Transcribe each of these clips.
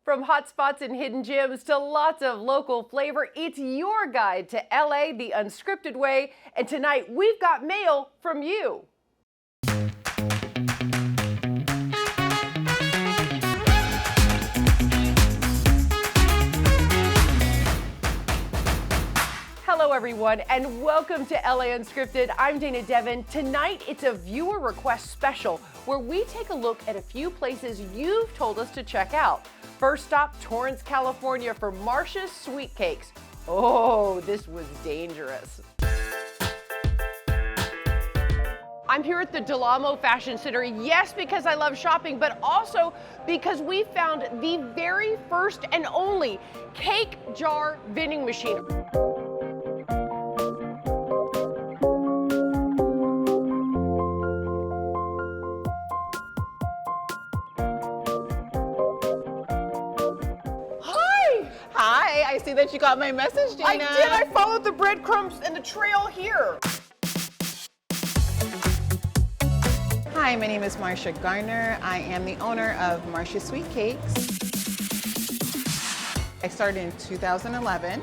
From hot spots and hidden gems to lots of local flavor, it's your guide to LA the unscripted way. And tonight we've got mail from you. Hello everyone and welcome to LA Unscripted. I'm Dana Devin. Tonight it's a viewer request special where we take a look at a few places you've told us to check out. First stop, Torrance, California for Marcia's Sweet Cakes. Oh, this was dangerous. I'm here at the Del Amo Fashion Center, yes, because I love shopping, but also because we found the very first and only cake jar vending machine. I see that you got my message, Dana. I did. I followed the breadcrumbs and the trail here. Hi, my name is Marcia Garner. I am the owner of Marcia's Sweet Cakes. I started in 2011.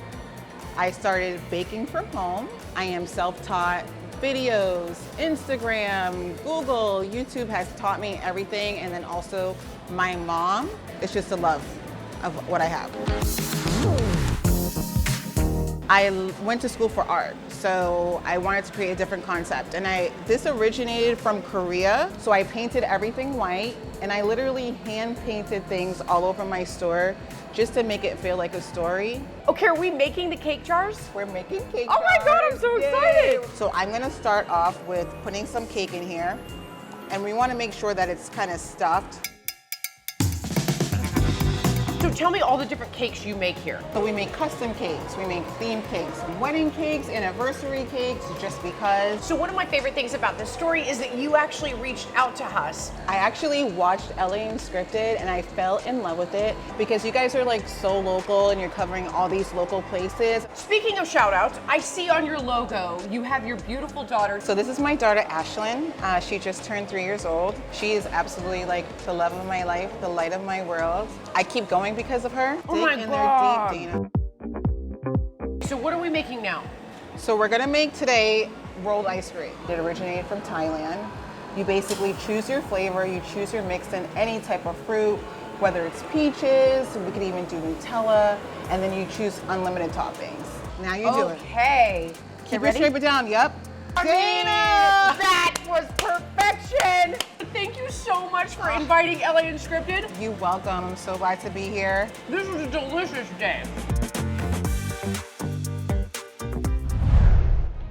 I started baking from home. I am self-taught. Videos, Instagram, Google, YouTube has taught me everything. And then also my mom. It's just a love of what I have. I went to school for art, so I wanted to create a different concept. And this originated from Korea, so I painted everything white, and I literally hand painted things all over my store just to make it feel like a story. Okay, are we making the cake jars? We're making cake jars. Oh my God, I'm so excited. So I'm gonna start off with putting some cake in here, and we wanna make sure that it's kind of stuffed. So tell me all the different cakes you make here. So we make custom cakes, we make theme cakes, wedding cakes, anniversary cakes, just because. So one of my favorite things about this story is that you actually reached out to us. I actually watched LA Unscripted and I fell in love with it because you guys are like so local and you're covering all these local places. Speaking of shout outs, I see on your logo, you have your beautiful daughter. So this is my daughter, Ashlyn. She just turned 3 years old. She is absolutely like the love of my life, the light of my world. I keep going because of her. Oh my God. Deep, Dana. So what are we making now? So we're gonna make today rolled ice cream. It originated from Thailand. You basically choose your flavor, you choose your mix in any type of fruit, whether it's peaches, we could even do Nutella, and then you choose unlimited toppings. Now you do it. Okay. Keep your scrape it down, yep. Dana! That was perfection! Thank you so much for inviting LA Unscripted. You're welcome, I'm so glad to be here. This was a delicious day.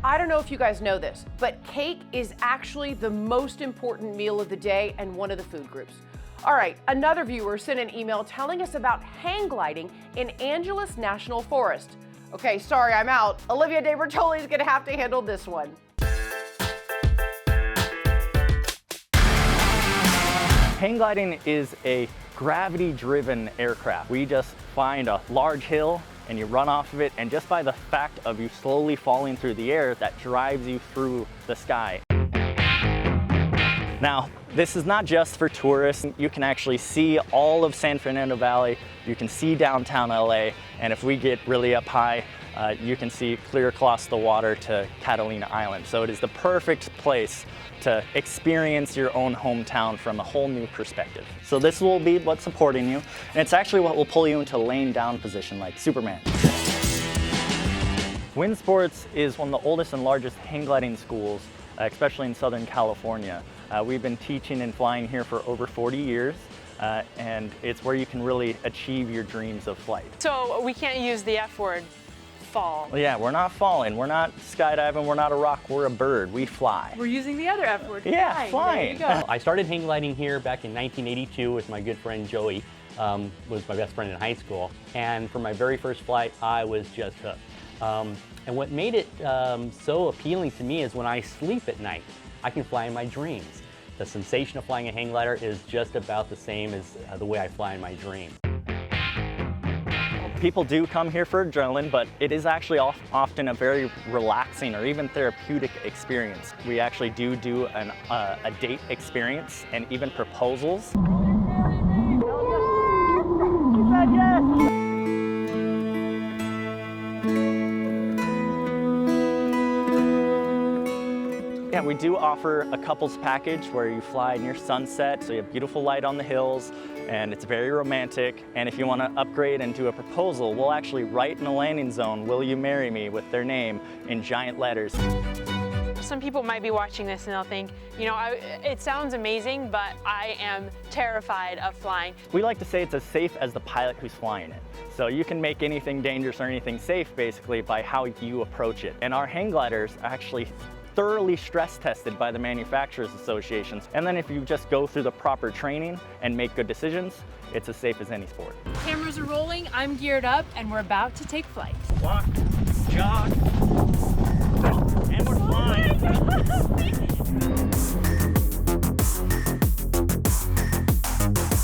I don't know if you guys know this, but cake is actually the most important meal of the day and one of the food groups. All right, another viewer sent an email telling us about hang gliding in Angeles National Forest. Okay, sorry, I'm out. Olivia De Bertoli is gonna have to handle this one. Hang gliding is a gravity-driven aircraft. We just find a large hill and you run off of it, and just by the fact of you slowly falling through the air, that drives you through the sky. Now, this is not just for tourists. You can actually see all of San Fernando Valley. You can see downtown LA, and if we get really up high, you can see clear across the water to Catalina Island. So it is the perfect place to experience your own hometown from a whole new perspective. So this will be what's supporting you, and it's actually what will pull you into laying down position like Superman. Wind Sports is one of the oldest and largest hang gliding schools, especially in Southern California. We've been teaching and flying here for over 40 years, and it's where you can really achieve your dreams of flight. So we can't use the F word, fall. Yeah, we're not falling, we're not skydiving, we're not a rock, we're a bird, we fly. We're using the other F word, yeah, flying. There you go. I started hang gliding here back in 1982 with my good friend Joey, was my best friend in high school. And for my very first flight, I was just hooked. And what made it so appealing to me is when I sleep at night, I can fly in my dreams. The sensation of flying a hang glider is just about the same as the way I fly in my dream. People do come here for adrenaline, but it is actually often a very relaxing or even therapeutic experience. We actually do a date experience and even proposals. said yes. Yeah, we do offer a couples package where you fly near sunset, so you have beautiful light on the hills, and it's very romantic. And if you want to upgrade and do a proposal, we'll actually write in the landing zone, "Will you marry me?" with their name in giant letters. Some people might be watching this and they'll think, you know, it sounds amazing, but I am terrified of flying. We like to say it's as safe as the pilot who's flying it. So you can make anything dangerous or anything safe basically by how you approach it. And our hang gliders are actually thoroughly stress tested by the manufacturers associations. And then if you just go through the proper training and make good decisions, it's as safe as any sport. Cameras are rolling, I'm geared up, and we're about to take flight. Walk, jog, and we're flying.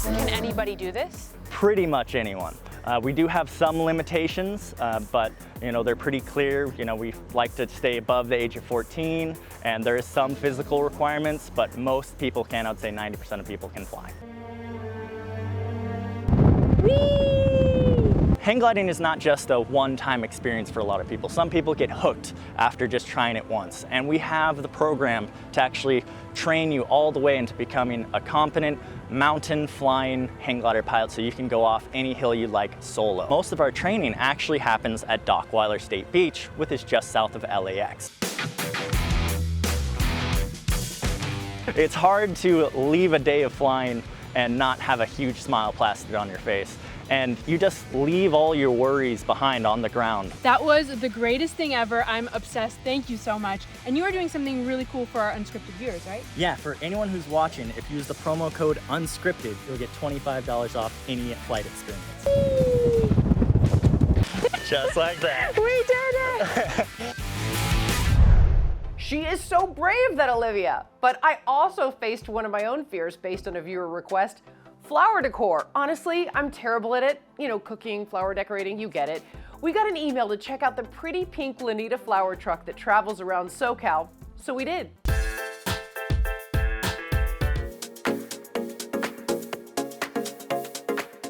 Can anybody do this? Pretty much anyone. We do have some limitations, but you know, they're pretty clear. You know, we like to stay above the age of 14, and there is some physical requirements, but most people can. I'd say 90% of people can fly. Hang gliding is not just a one-time experience for a lot of people. Some people get hooked after just trying it once. And we have the program to actually train you all the way into becoming a competent mountain flying hang glider pilot, so you can go off any hill you like solo. Most of our training actually happens at Dockweiler State Beach, which is just south of LAX. It's hard to leave a day of flying and not have a huge smile plastered on your face. And you just leave all your worries behind on the ground. That was the greatest thing ever. I'm obsessed. Thank you so much. And you are doing something really cool for our Unscripted viewers, right? Yeah, for anyone who's watching, if you use the promo code Unscripted, you'll get $25 off any flight experience. Just like that. We did it! She is so brave, that Olivia. But I also faced one of my own fears based on a viewer request. Flower decor. Honestly, I'm terrible at it. You know, cooking, flower decorating, you get it. We got an email to check out the pretty pink Lanita flower truck that travels around SoCal, so we did. I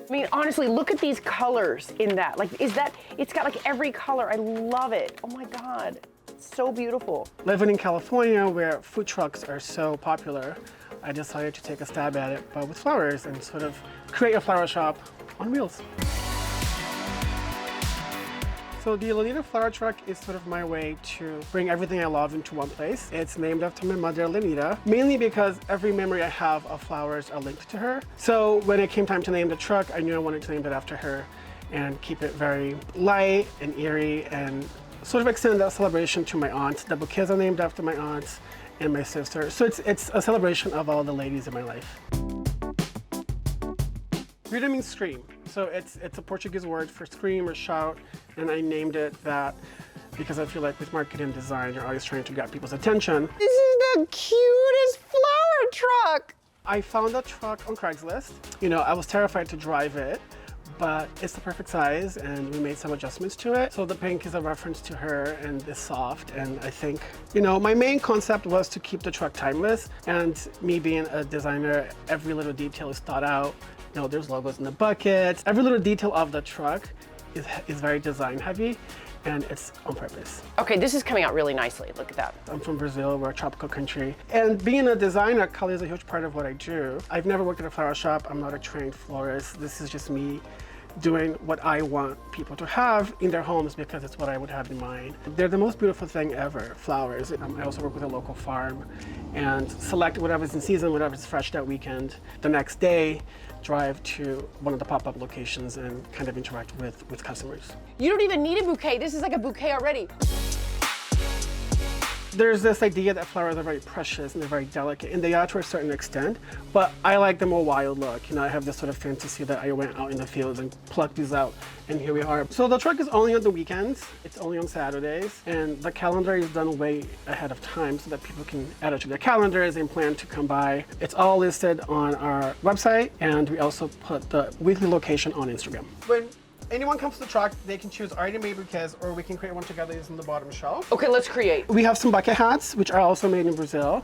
mean, honestly, look at these colors in that. Like, it's got like every color. I love it. Oh my God, it's so beautiful. Living in California, where food trucks are so popular, I decided to take a stab at it, but with flowers, and sort of create a flower shop on wheels. So the Lanita flower truck is sort of my way to bring everything I love into one place. It's named after my mother, Lanita, mainly because every memory I have of flowers are linked to her. So when it came time to name the truck, I knew I wanted to name it after her and keep it very light and eerie and sort of extend that celebration to my aunts. The bouquets are named after my aunts and my sister. So it's a celebration of all the ladies in my life. Grita means scream. So it's a Portuguese word for scream or shout, and I named it that because I feel like with marketing and design, you're always trying to get people's attention. This is the cutest flower truck. I found that truck on Craigslist. You know, I was terrified to drive it, but it's the perfect size, and we made some adjustments to it. So the pink is a reference to her, and it's soft, and I think, you know, my main concept was to keep the truck timeless, and me being a designer, every little detail is thought out. You know, there's logos in the buckets. Every little detail of the truck is very design heavy, and it's on purpose. Okay, this is coming out really nicely. Look at that. I'm from Brazil, we're a tropical country. And being a designer, color is a huge part of what I do. I've never worked at a flower shop. I'm not a trained florist. This is just me doing what I want people to have in their homes because it's what I would have in mind. They're the most beautiful thing ever, flowers. I also work with a local farm and select whatever's in season, whatever's fresh that weekend. The next day, drive to one of the pop-up locations and kind of interact with customers. You don't even need a bouquet. This is like a bouquet already. There's this idea that flowers are very precious and they're very delicate, and they are to a certain extent, but I like the more wild look. You know, I have this sort of fantasy that I went out in the fields and plucked these out, and here we are. So the truck is only on the weekends, it's only on Saturdays, and the calendar is done way ahead of time so that people can add it to their calendars and plan to come by. It's all listed on our website, and we also put the weekly location on Instagram. When anyone comes to the truck, they can choose already made bouquets, or we can create one together using the bottom shelf. Okay, let's create. We have some bucket hats, which are also made in Brazil.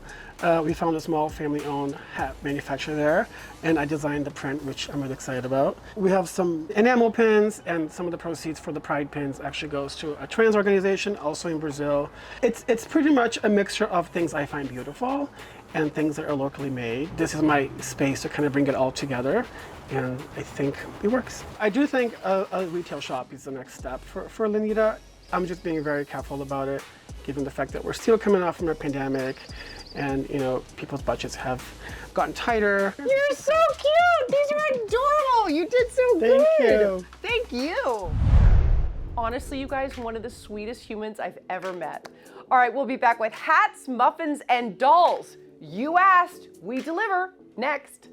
We found a small family-owned hat manufacturer there, and I designed the print, which I'm really excited about. We have some enamel pins, and some of the proceeds for the pride pins actually goes to a trans organization, also in Brazil. It's pretty much a mixture of things I find beautiful and things that are locally made. This is my space to kind of bring it all together, and I think it works. I do think a retail shop is the next step for Lanita. I'm just being very careful about it, given the fact that we're still coming off from a pandemic, and people's budgets have gotten tighter. You're so cute. These are adorable. You did so good. Thank you. Thank you. Honestly, you guys, one of the sweetest humans I've ever met. All right, we'll be back with hats, muffins, and dolls. You asked, we deliver. Next.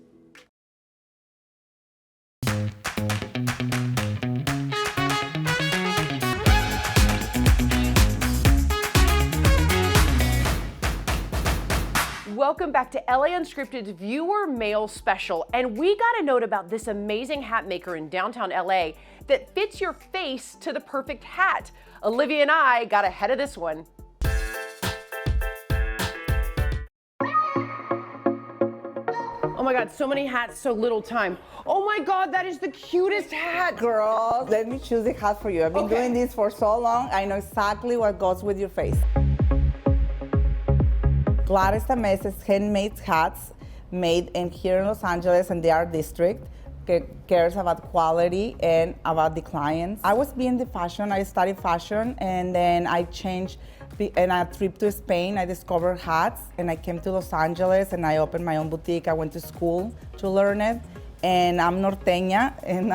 Welcome back to LA Unscripted's Viewer Mail Special. And we got a note about this amazing hat maker in downtown LA that fits your face to the perfect hat. Olivia and I got ahead of this one. Oh my God, so many hats, so little time. Oh my God, that is the cutest hat. Girl, let me choose the hat for you. I've been doing this for so long, I know exactly what goes with your face. Gladys Tamese's handmade hats made here in Los Angeles in the art district. Cares about quality and about the clients. I was being the fashion, I studied fashion, and then I changed. In a trip to Spain, I discovered hats, and I came to Los Angeles and I opened my own boutique. I went to school to learn it, and I'm norteña, and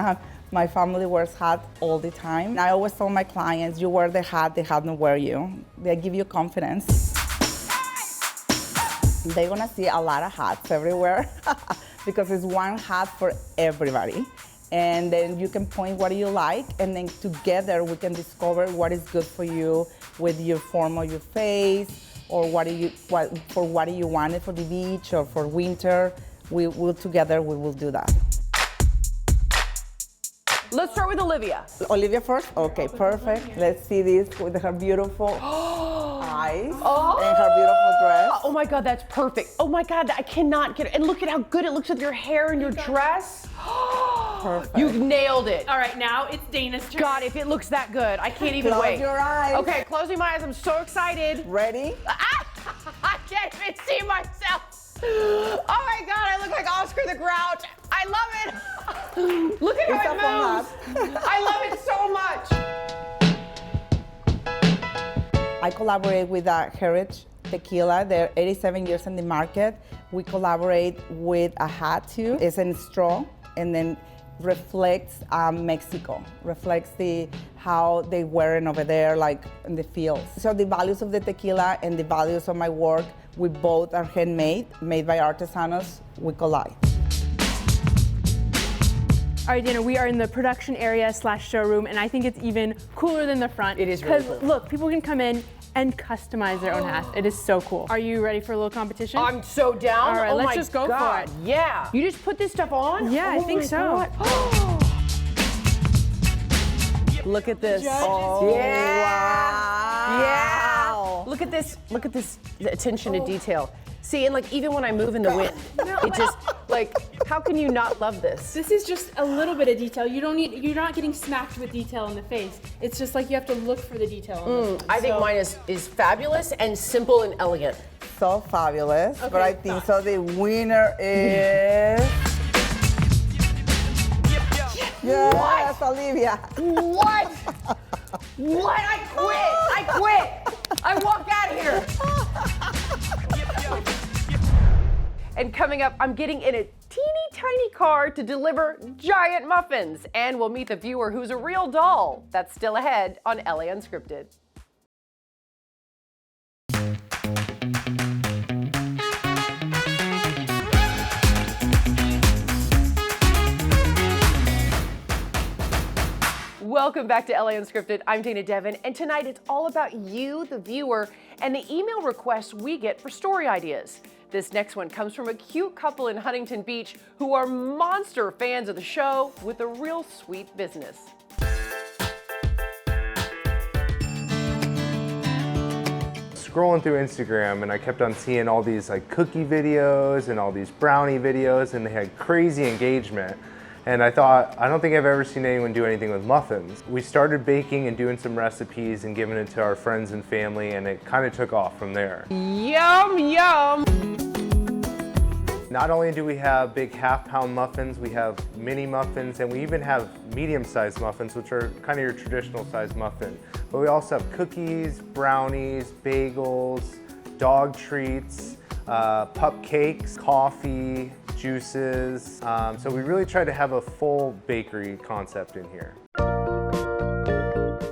my family wears hats all the time. I always tell my clients, you wear the hat don't wear you. They give you confidence. They're gonna see a lot of hats everywhere because it's one hat for everybody. And then you can point what you like, and then together we can discover what is good for you with your form of your face, or what do you want it for the beach or for winter. We will do that. Let's start with Olivia. Olivia first? Okay, perfect. Let's see this with her beautiful eyes and her beautiful dress. Oh my God, that's perfect. Oh my God, I cannot get it. And look at how good it looks with your hair and your dress. Perfect. You've nailed it. All right, now it's Dana's turn. God, if it looks that good, I can't even Close wait. your eyes. Okay, closing my eyes. I'm so excited. Ready? I can't even see myself. Oh my God, I look like Oscar the Grouch. I love it. Look at how it moves. I love it so much. I collaborate with Heritage Tequila. They're 87 years in the market. We collaborate with a hat too. It's in straw, and then reflects Mexico, reflects how they wear it over there, like in the fields. So the values of the tequila and the values of my work, we both are handmade, made by artisanos. We collide. All right, Dana, we are in the production area / showroom, and I think it's even cooler than the front. It is really cool. cool. Look, people can come in and customize their own hats. It is so cool. Are you ready for a little competition? I'm so down. All right, oh let's my just go God. for it. Yeah. You just put this stuff on? Yeah, I think my so. God. Look at this. Oh, yeah. wow. Yeah. Look at this. Look at this attention to detail. See, and like even when I move in the wind, it just like, how can you not love this? This is just a little bit of detail. You're not getting smacked with detail in the face. It's just like you have to look for the detail in this one. I think mine is fabulous and simple and elegant. So fabulous, but Okay, I think so. The winner is. Yes, Olivia. What? What? I quit. I walked out of here. And coming up, I'm getting in a teeny tiny car to deliver giant muffins. And we'll meet the viewer who's a real doll. That's still ahead on LA Unscripted. Welcome back to LA Unscripted. I'm Dana Devin, and tonight it's all about you, the viewer, and the email requests we get for story ideas. This next one comes from a cute couple in Huntington Beach who are monster fans of the show with a real sweet business. scrolling through Instagram and I kept on seeing all these like cookie videos and all these brownie videos, and they had crazy engagement. And I thought, I don't think I've ever seen anyone do anything with muffins. We started baking and doing some recipes and giving it to our friends and family, and it kind of took off from there. Yum, yum. Not only do we have big half-pound muffins, we have mini muffins, and we even have medium-sized muffins, which are kind of your traditional size muffin. But we also have cookies, brownies, bagels, dog treats, pup cakes, coffee, juices. So we really try to have a full bakery concept in here.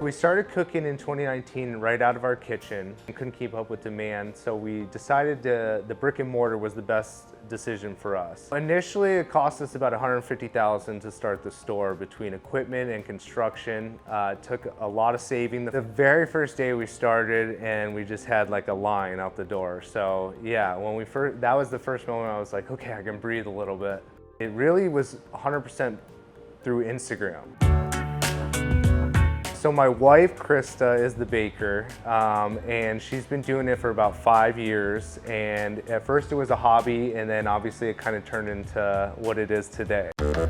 We started cooking in 2019 right out of our kitchen and couldn't keep up with demand, so we decided the brick and mortar was the best decision for us. Initially, it cost us about $150,000 to start the store between equipment and construction. It took a lot of saving. The very first day we started, and we just had like a line out the door. So yeah, that was the first moment I was like, okay, I can breathe a little bit. It really was 100% through Instagram. So my wife, Krista, is the baker, and she's been doing it for about 5 years. And at first it was a hobby, and then obviously it kind of turned into what it is today. So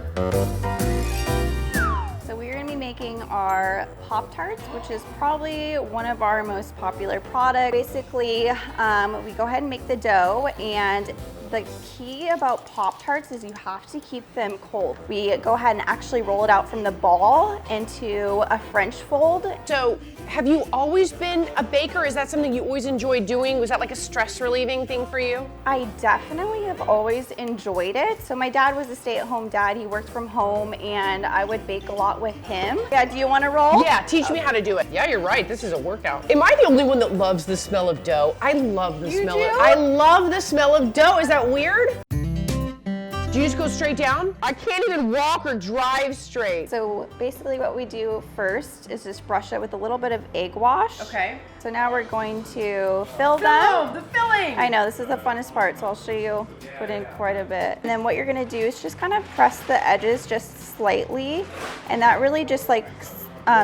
we're going to be making our Pop-Tarts, which is probably one of our most popular products. Basically, we go ahead and make the dough, and the key about Pop-Tarts is you have to keep them cold. We go ahead and actually roll it out from the ball into a French fold. So, have you always been a baker? Is that something you always enjoyed doing? Was that like a stress relieving thing for you? I definitely have always enjoyed it. So my dad was a stay-at-home dad. He worked from home, and I would bake a lot with him. Yeah, do you want to roll? Yeah, teach me how to do it. Yeah, you're right. This is a workout. Am I the only one that loves the smell of dough? I love the smell of it. I love the smell of dough. Is that weird? Do you just go straight down? I can't even walk or drive straight. So basically what we do first is just brush it with a little bit of egg wash. Okay. So now we're going to fill them. The filling! I know, this is the funnest part, so I'll show you. Put in quite a bit. And then what you're gonna do is just kind of press the edges just slightly, and that really just like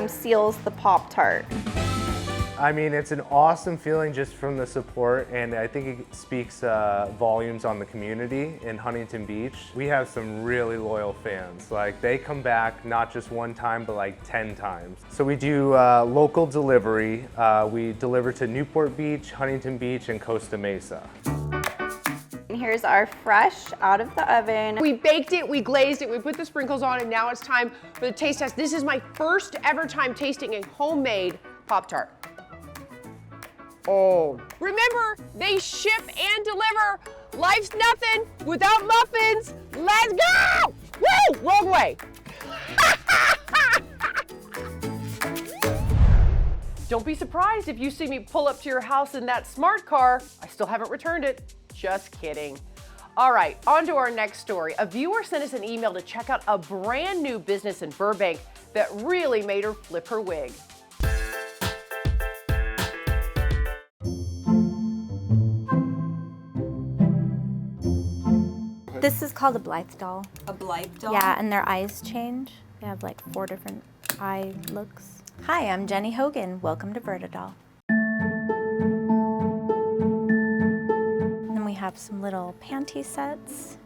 seals the Pop-Tart. I mean, it's an awesome feeling just from the support, and I think it speaks volumes on the community in Huntington Beach. We have some really loyal fans. Like, they come back not just one time, but like 10 times. So we do local delivery. We deliver to Newport Beach, Huntington Beach, and Costa Mesa. And here's our fresh out of the oven. We baked it, we glazed it, we put the sprinkles on, and now it's time for the taste test. This is my first ever time tasting a homemade Pop-Tart. Oh. Remember, they ship and deliver. Life's nothing without muffins. Let's go! Woo! Wrong way. Don't be surprised if you see me pull up to your house in that smart car. I still haven't returned it. Just kidding. All right, on to our next story. A viewer sent us an email to check out a brand new business in Burbank that really made her flip her wig. This is called a Blythe doll. A Blythe doll? Yeah, and their eyes change. They have like 4 different eye looks. Hi, I'm Jenny Hogan. Welcome to Vertidoll. And we have some little panty sets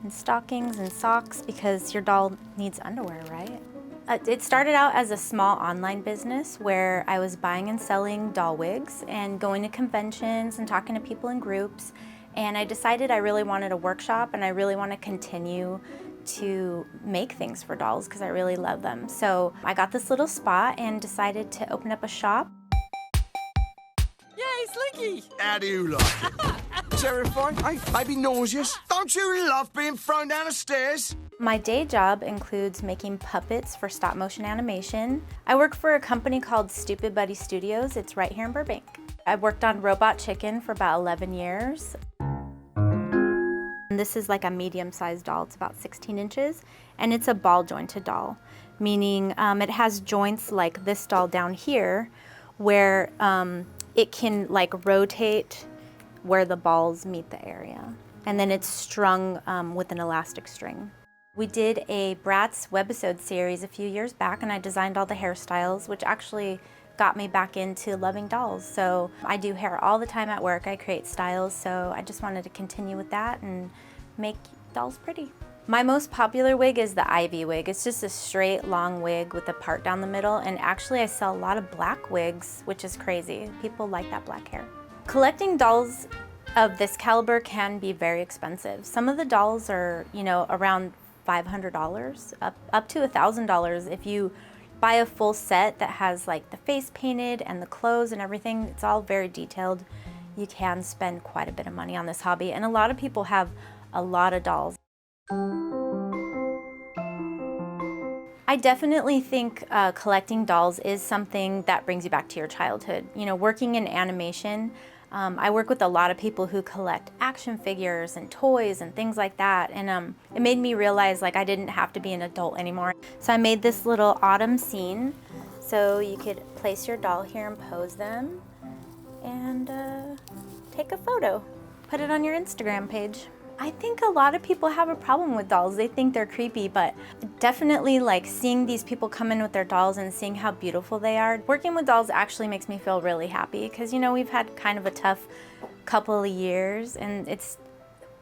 and stockings and socks because your doll needs underwear, right? It started out as a small online business where I was buying and selling doll wigs and going to conventions and talking to people in groups. And I decided I really wanted a workshop and I really want to continue to make things for dolls because I really love them. So I got this little spot and decided to open up a shop. Yay, Slinky! How do you like it? Terrifying? Hey, maybe nauseous? Don't you love being thrown down the stairs? My day job includes making puppets for stop motion animation. I work for a company called Stupid Buddy Studios. It's right here in Burbank. I've worked on Robot Chicken for about 11 years. And this is like a medium-sized doll. It's about 16 inches, and it's a ball jointed doll, meaning it has joints like this doll down here, where it can like rotate where the balls meet the area. And then it's strung with an elastic string. We did a Bratz webisode series a few years back, and I designed all the hairstyles, which actually got me back into loving dolls. So I do hair all the time at work. I create styles, so I just wanted to continue with that and make dolls pretty. My most popular wig is the Ivy wig. It's just a straight long wig with a part down the middle, and actually I sell a lot of black wigs, which is crazy. People like that black hair. Collecting dolls of this caliber can be very expensive. Some of the dolls are, you know, around $500, up to $1,000 if you buy a full set that has like the face painted and the clothes and everything. It's all very detailed. You can spend quite a bit of money on this hobby, and a lot of people have a lot of dolls. I definitely think collecting dolls is something that brings you back to your childhood. You know, working in animation, I work with a lot of people who collect action figures and toys and things like that, and it made me realize like I didn't have to be an adult anymore. So I made this little autumn scene, so you could place your doll here and pose them and take a photo. Put it on your Instagram page. I think a lot of people have a problem with dolls. They think they're creepy, but definitely like seeing these people come in with their dolls and seeing how beautiful they are. Working with dolls actually makes me feel really happy because, you know, we've had kind of a tough couple of years, and it's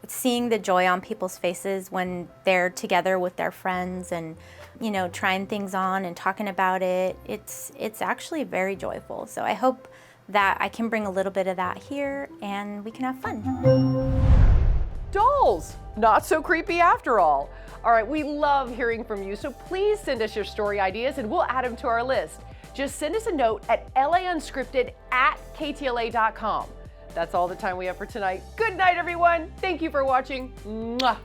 seeing the joy on people's faces when they're together with their friends and, you know, trying things on and talking about it. It's actually very joyful. So I hope that I can bring a little bit of that here and we can have fun. Dolls, not so creepy after all. All right, we love hearing from you, so please send us your story ideas and we'll add them to our list. Just send us a note at launscripted@ktla.com. That's all the time we have for tonight. Good night, everyone. Thank you for watching. Mwah.